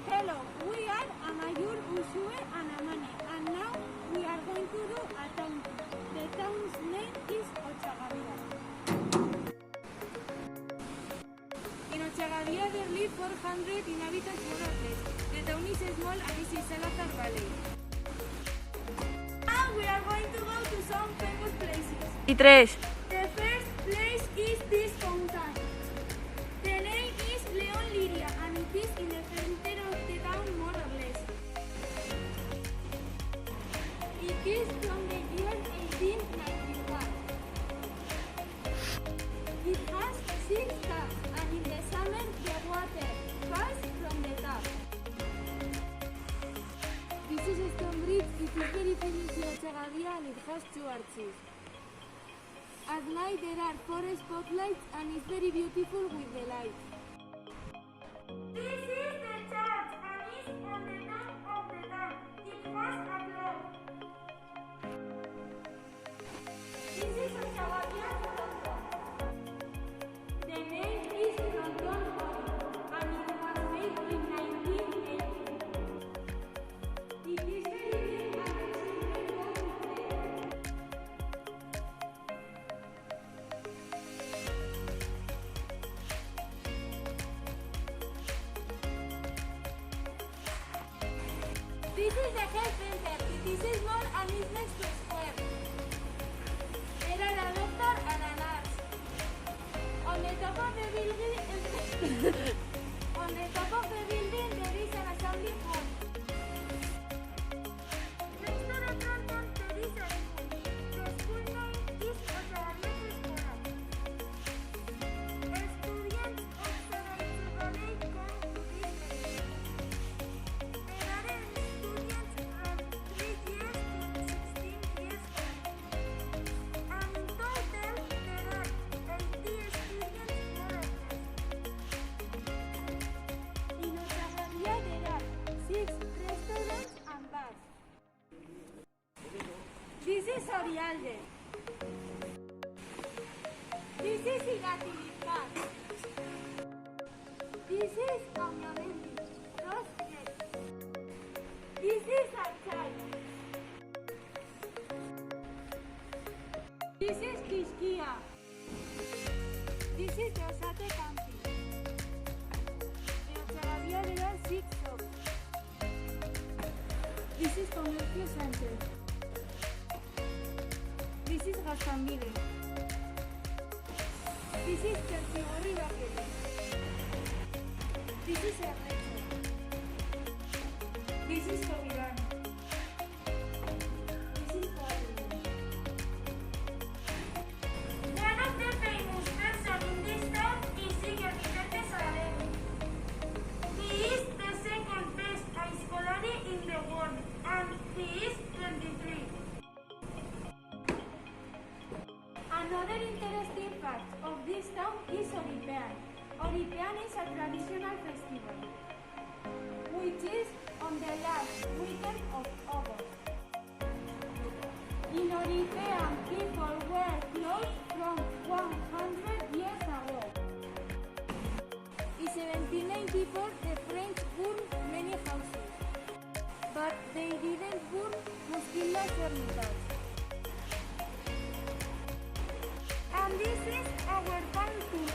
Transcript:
Hello, we are Amayur, Ushue, and Amane, and now we are going to do a town tour. The town's name is Ochagavía. In Ochagavía there live 400 inhabitants more or less. The town is small and is in Salazar Valley. Now we are going to go to some famous places. Y tres. The first place is this fountain. The name is Leon Liria and it is in the center of the town more or less. It is from the year 1891. It has 6 taps and in the summer the water passes from the tap. This is Stonebridge. It is very famous in Ochagavía and it has 2 arches. At night there are 4 spotlights and it's very beautiful with the light. This is the church and it's on the top of the town. It has a clock. This is Ochagavía Fronton. The name is Fronton Hall and it was made in 1980. It is very big and the children go to play. This is the health center. It is small and is next to a square. There are a doctor and a nurse. On the top of the building, there is an assembly hall. Next to the fronton there is a school. The school name is Ochagavía Escola. Students of Salazar Valley come to this place. There are students from 3 years to 16 years old. And in total there are 80 students more or less. In Ochagavía there are 6 restaurants and bars. This is Orialde. This is Igatilizar. This is Camionetti. This is Archay. This is Quisquia. This is the Osate camping. In Ochagavía there are 6 shops. This is Comercio Center. This is Gaztambide. This is Tertigorri Baquete. This is Ernesto. This is Covirán. This is Guadalupe. One of the famous persons in this town is Iker Vicente Saladero. He is the second best ice scolari in the world and he is 23. Another interesting fact of this town is Oripean. Oripean is a traditional festival, which is on the last weekend of August. In Oripean, people wear clothes from 100 years ago. In 1794, the French burned many houses, but they didn't burn Mosquilla's Hermitage. And this is our town tour.